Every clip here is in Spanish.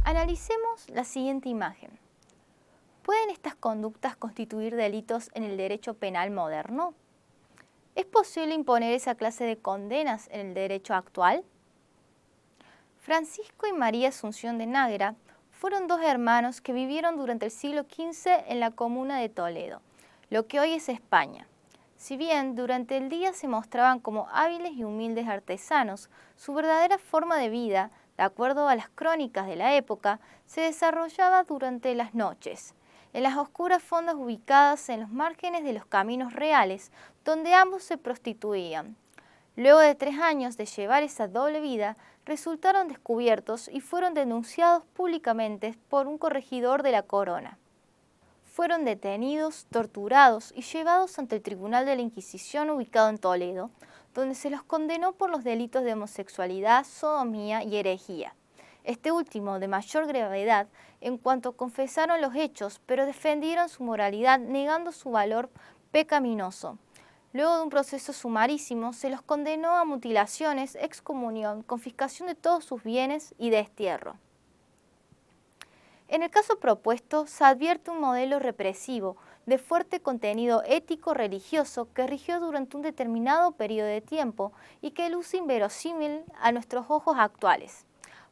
Analicemos la siguiente imagen. ¿Pueden estas conductas constituir delitos en el derecho penal moderno? ¿Es posible imponer esa clase de condenas en el derecho actual? Francisco y María Asunción de Nágera fueron dos hermanos que vivieron durante el siglo XV en la comuna de Toledo, lo que hoy es España. Si bien durante el día se mostraban como hábiles y humildes artesanos, su verdadera forma de vida, de acuerdo a las crónicas de la época, se desarrollaba durante las noches, en las oscuras fondas ubicadas en los márgenes de los caminos reales, donde ambos se prostituían. Luego de 3 años de llevar esa doble vida, resultaron descubiertos y fueron denunciados públicamente por un corregidor de la corona. Fueron detenidos, torturados y llevados ante el Tribunal de la Inquisición ubicado en Toledo, donde se los condenó por los delitos de homosexualidad, sodomía y herejía. Este último de mayor gravedad en cuanto confesaron los hechos, pero defendieron su moralidad negando su valor pecaminoso. Luego de un proceso sumarísimo, se los condenó a mutilaciones, excomunión, confiscación de todos sus bienes y destierro. En el caso propuesto, se advierte un modelo represivo de fuerte contenido ético-religioso que rigió durante un determinado periodo de tiempo y que luce inverosímil a nuestros ojos actuales.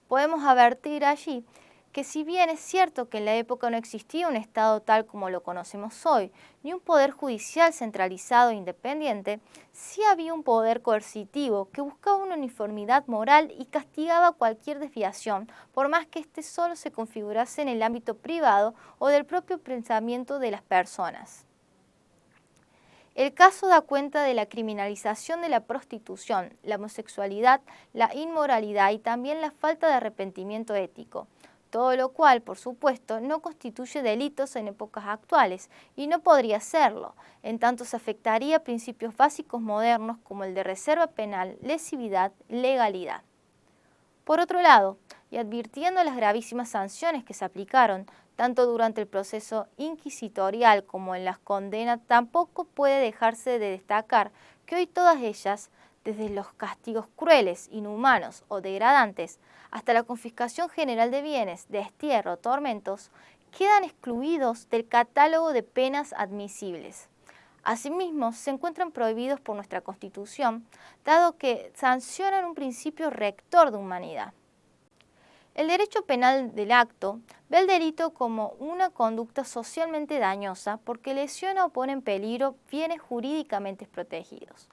Podemos advertir allí que si bien es cierto que en la época no existía un Estado tal como lo conocemos hoy, ni un poder judicial centralizado e independiente, sí había un poder coercitivo que buscaba una uniformidad moral y castigaba cualquier desviación, por más que éste solo se configurase en el ámbito privado o del propio pensamiento de las personas. El caso da cuenta de la criminalización de la prostitución, la homosexualidad, la inmoralidad y también la falta de arrepentimiento ético. Todo lo cual, por supuesto, no constituye delitos en épocas actuales y no podría serlo, en tanto se afectaría a principios básicos modernos como el de reserva penal, lesividad, legalidad. Por otro lado, y advirtiendo las gravísimas sanciones que se aplicaron, tanto durante el proceso inquisitorial como en las condenas, tampoco puede dejarse de destacar que hoy todas ellas, desde los castigos crueles, inhumanos o degradantes, hasta la confiscación general de bienes, destierro, tormentos, quedan excluidos del catálogo de penas admisibles. Asimismo, se encuentran prohibidos por nuestra Constitución, dado que sancionan un principio rector de humanidad. El derecho penal del acto ve el delito como una conducta socialmente dañosa porque lesiona o pone en peligro bienes jurídicamente protegidos,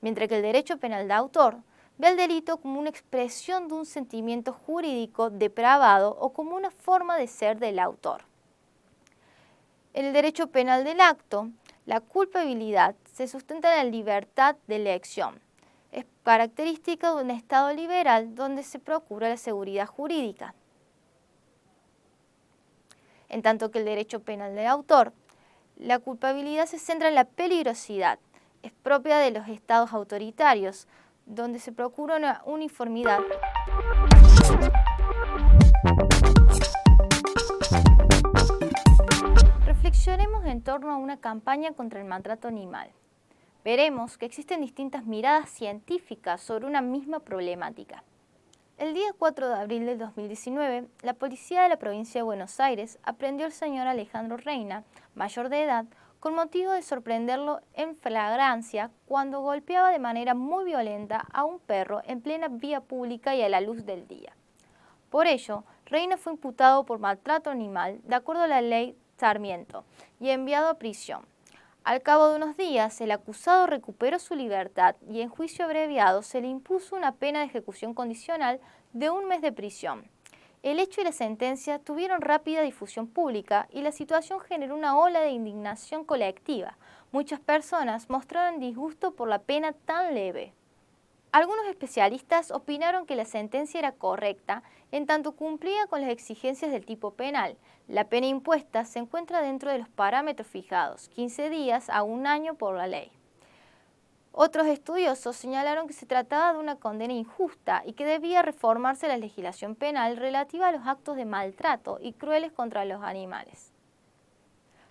mientras que el derecho penal de autor ve el delito como una expresión de un sentimiento jurídico depravado o como una forma de ser del autor. En el derecho penal del acto, la culpabilidad se sustenta en la libertad de elección. Es característica de un Estado liberal donde se procura la seguridad jurídica. En tanto que el derecho penal del autor, la culpabilidad se centra en la peligrosidad. Es propia de los estados autoritarios, donde se procura una uniformidad. Reflexionemos en torno a una campaña contra el maltrato animal. Veremos que existen distintas miradas científicas sobre una misma problemática. El día 4 de abril del 2019, la policía de la provincia de Buenos Aires aprendió al señor Alejandro Reina, mayor de edad, con motivo de sorprenderlo en flagrancia cuando golpeaba de manera muy violenta a un perro en plena vía pública y a la luz del día. Por ello, Reina fue imputado por maltrato animal de acuerdo a la ley Sarmiento y enviado a prisión. Al cabo de unos días, el acusado recuperó su libertad y en juicio abreviado se le impuso una pena de ejecución condicional de 1 mes de prisión. El hecho y la sentencia tuvieron rápida difusión pública y la situación generó una ola de indignación colectiva. Muchas personas mostraron disgusto por la pena tan leve. Algunos especialistas opinaron que la sentencia era correcta en tanto cumplía con las exigencias del tipo penal. La pena impuesta se encuentra dentro de los parámetros fijados, 15 días a 1 año por la ley. Otros estudiosos señalaron que se trataba de una condena injusta y que debía reformarse la legislación penal relativa a los actos de maltrato y crueles contra los animales.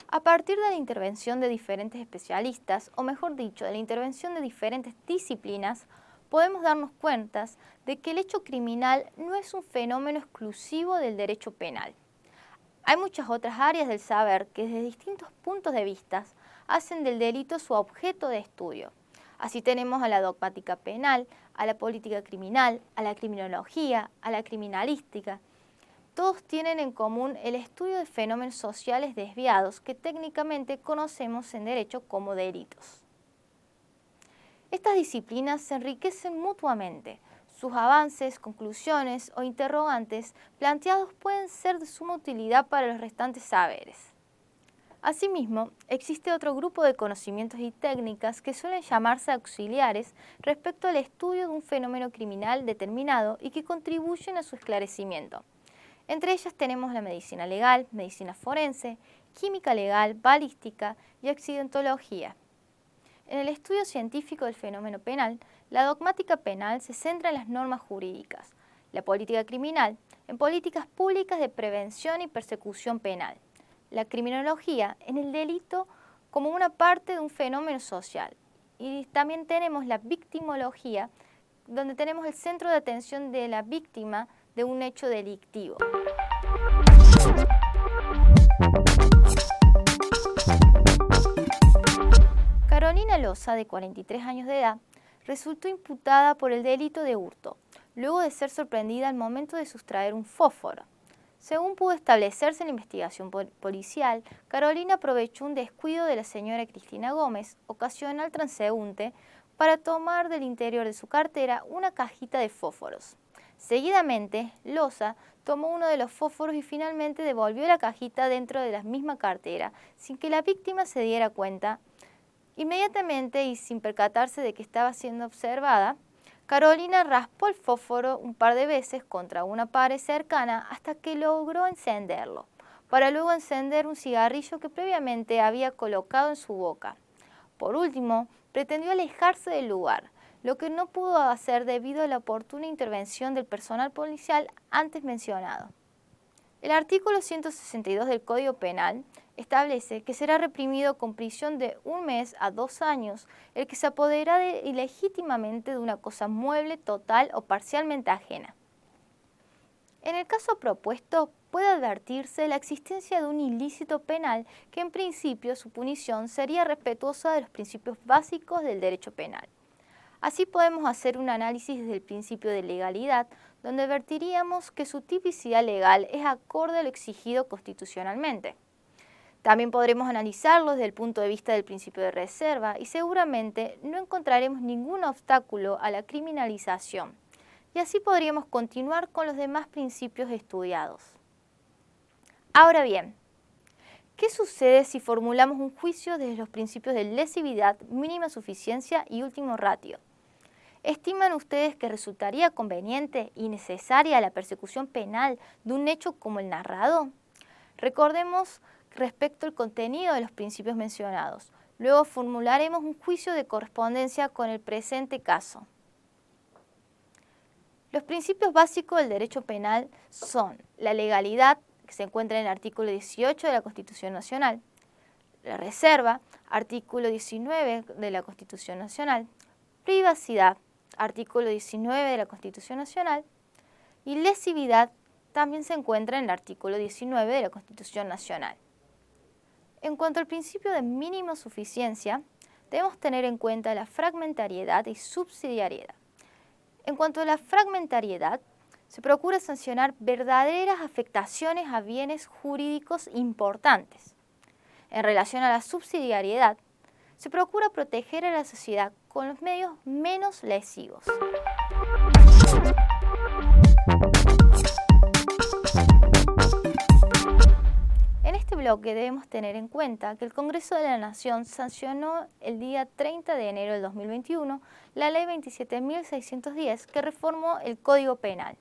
A partir de la intervención de diferentes especialistas, o mejor dicho, de la intervención de diferentes disciplinas, podemos darnos cuenta de que el hecho criminal no es un fenómeno exclusivo del derecho penal. Hay muchas otras áreas del saber que desde distintos puntos de vista hacen del delito su objeto de estudio. Así tenemos a la dogmática penal, a la política criminal, a la criminología, a la criminalística. Todos tienen en común el estudio de fenómenos sociales desviados que técnicamente conocemos en derecho como delitos. Estas disciplinas se enriquecen mutuamente. Sus avances, conclusiones o interrogantes planteados pueden ser de suma utilidad para los restantes saberes. Asimismo, existe otro grupo de conocimientos y técnicas que suelen llamarse auxiliares respecto al estudio de un fenómeno criminal determinado y que contribuyen a su esclarecimiento. Entre ellas tenemos la medicina legal, medicina forense, química legal, balística y accidentología. En el estudio científico del fenómeno penal, la dogmática penal se centra en las normas jurídicas, la política criminal, en políticas públicas de prevención y persecución penal, la criminología en el delito como una parte de un fenómeno social, y también tenemos la victimología, donde tenemos el centro de atención de la víctima de un hecho delictivo. Carolina Loza, de 43 años de edad, resultó imputada por el delito de hurto, luego de ser sorprendida al momento de sustraer un fósforo. Según pudo establecerse en la investigación policial, Carolina aprovechó un descuido de la señora Cristina Gómez, ocasional transeúnte, para tomar del interior de su cartera una cajita de fósforos. Seguidamente, Loza tomó uno de los fósforos y finalmente devolvió la cajita dentro de la misma cartera, sin que la víctima se diera cuenta. Inmediatamente y sin percatarse de que estaba siendo observada, Carolina raspó el fósforo un par de veces contra una pared cercana hasta que logró encenderlo, para luego encender un cigarrillo que previamente había colocado en su boca. Por último, pretendió alejarse del lugar, lo que no pudo hacer debido a la oportuna intervención del personal policial antes mencionado. El artículo 162 del Código Penal establece que será reprimido con prisión de 1 mes a 2 años el que se apodera ilegítimamente de una cosa mueble, total o parcialmente ajena. En el caso propuesto, puede advertirse la existencia de un ilícito penal que en principio su punición sería respetuosa de los principios básicos del derecho penal. Así podemos hacer un análisis desde el principio de legalidad, donde advertiríamos que su tipicidad legal es acorde a lo exigido constitucionalmente. También podremos analizarlo desde el punto de vista del principio de reserva y seguramente no encontraremos ningún obstáculo a la criminalización. Y así podríamos continuar con los demás principios estudiados. Ahora bien, ¿qué sucede si formulamos un juicio desde los principios de lesividad, mínima suficiencia y último ratio? ¿Estiman ustedes que resultaría conveniente y necesaria la persecución penal de un hecho como el narrado? Recordemos respecto al contenido de los principios mencionados. Luego formularemos un juicio de correspondencia con el presente caso. Los principios básicos del derecho penal son la legalidad, que se encuentra en el artículo 18 de la Constitución Nacional, la reserva, artículo 19 de la Constitución Nacional, privacidad, artículo 19 de la Constitución Nacional, y lesividad también se encuentra en el artículo 19 de la Constitución Nacional. En cuanto al principio de mínima suficiencia, debemos tener en cuenta la fragmentariedad y subsidiariedad. En cuanto a la fragmentariedad, se procura sancionar verdaderas afectaciones a bienes jurídicos importantes. En relación a la subsidiariedad, se procura proteger a la sociedad con los medios menos lesivos. En este bloque debemos tener en cuenta que el Congreso de la Nación sancionó el día 30 de enero del 2021 la Ley 27.610 que reformó el Código Penal.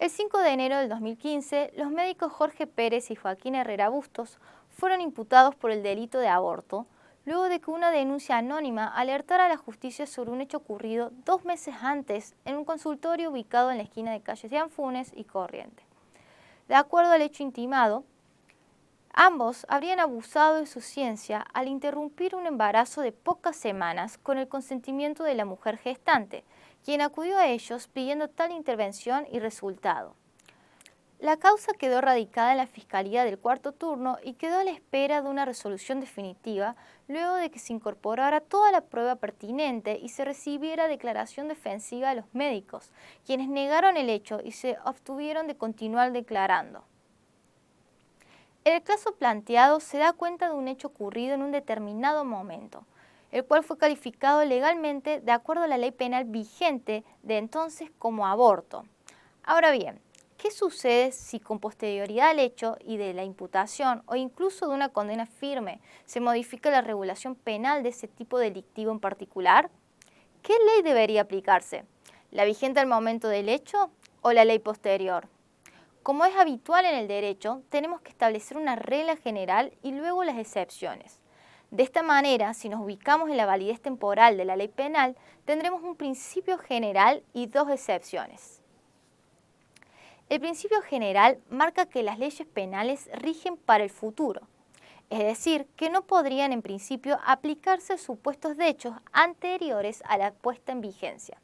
El 5 de enero del 2015, los médicos Jorge Pérez y Joaquín Herrera Bustos fueron imputados por el delito de aborto, luego de que una denuncia anónima alertara a la justicia sobre un hecho ocurrido 2 meses antes en un consultorio ubicado en la esquina de calles de Anfunes y Corrientes. De acuerdo al hecho intimado, Ambos habrían abusado de su ciencia al interrumpir un embarazo de pocas semanas con el consentimiento de la mujer gestante, quien acudió a ellos pidiendo tal intervención y resultado. La causa quedó radicada en la Fiscalía del Cuarto Turno y quedó a la espera de una resolución definitiva luego de que se incorporara toda la prueba pertinente y se recibiera declaración defensiva de los médicos, quienes negaron el hecho y se abstuvieron de continuar declarando. En el caso planteado se da cuenta de un hecho ocurrido en un determinado momento, el cual fue calificado legalmente de acuerdo a la ley penal vigente de entonces como aborto. Ahora bien, ¿qué sucede si con posterioridad al hecho y de la imputación o incluso de una condena firme se modifica la regulación penal de ese tipo delictivo en particular? ¿Qué ley debería aplicarse? ¿La vigente al momento del hecho o la ley posterior? Como es habitual en el derecho, tenemos que establecer una regla general y luego las excepciones. De esta manera, si nos ubicamos en la validez temporal de la ley penal, tendremos un principio general y dos excepciones. El principio general marca que las leyes penales rigen para el futuro, es decir, que no podrían en principio aplicarse a supuestos de hechos anteriores a la puesta en vigencia.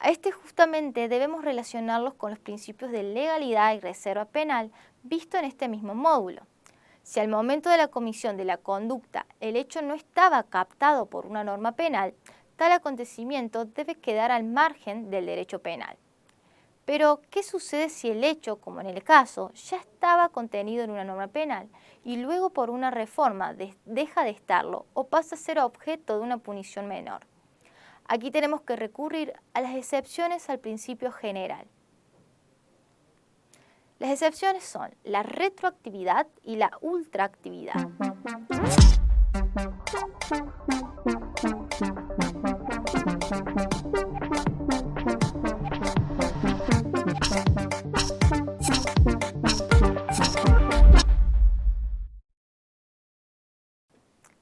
A este justamente debemos relacionarlos con los principios de legalidad y reserva penal visto en este mismo módulo. Si al momento de la comisión de la conducta el hecho no estaba captado por una norma penal, tal acontecimiento debe quedar al margen del derecho penal. Pero, ¿qué sucede si el hecho, como en el caso, ya estaba contenido en una norma penal y luego por una reforma deja de estarlo o pasa a ser objeto de una punición menor? Aquí tenemos que recurrir a las excepciones al principio general. Las excepciones son la retroactividad y la ultraactividad.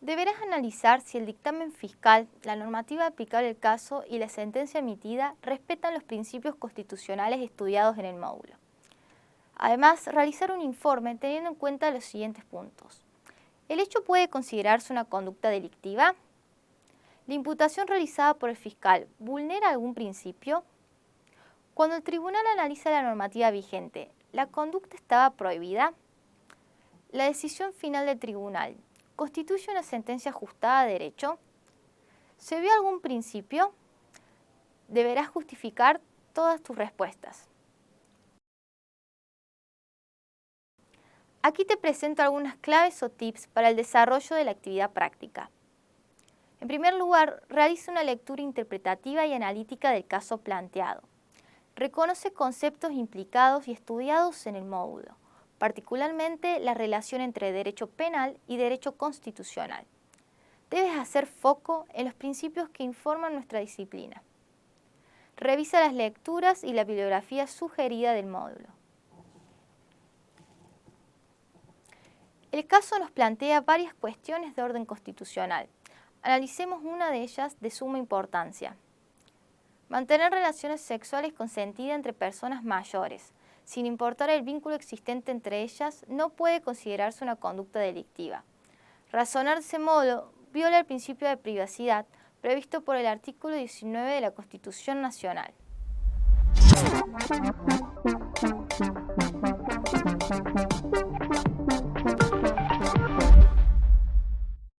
Deberás analizar si el dictamen fiscal, la normativa aplicable al caso y la sentencia emitida respetan los principios constitucionales estudiados en el módulo. Además, realizar un informe teniendo en cuenta los siguientes puntos. ¿El hecho puede considerarse una conducta delictiva? ¿La imputación realizada por el fiscal vulnera algún principio? Cuando el tribunal analiza la normativa vigente, ¿la conducta estaba prohibida? ¿La decisión final del tribunal constituye una sentencia ajustada a derecho? ¿Se vio algún principio? Deberás justificar todas tus respuestas. Aquí te presento algunas claves o tips para el desarrollo de la actividad práctica. En primer lugar, realiza una lectura interpretativa y analítica del caso planteado. Reconoce conceptos implicados y estudiados en el módulo, particularmente la relación entre derecho penal y derecho constitucional. Debes hacer foco en los principios que informan nuestra disciplina. Revisa las lecturas y la bibliografía sugerida del módulo. El caso nos plantea varias cuestiones de orden constitucional. Analicemos una de ellas de suma importancia. Mantener relaciones sexuales consentidas entre personas mayores, sin importar el vínculo existente entre ellas, no puede considerarse una conducta delictiva. Razonar de ese modo viola el principio de privacidad previsto por el artículo 19 de la Constitución Nacional.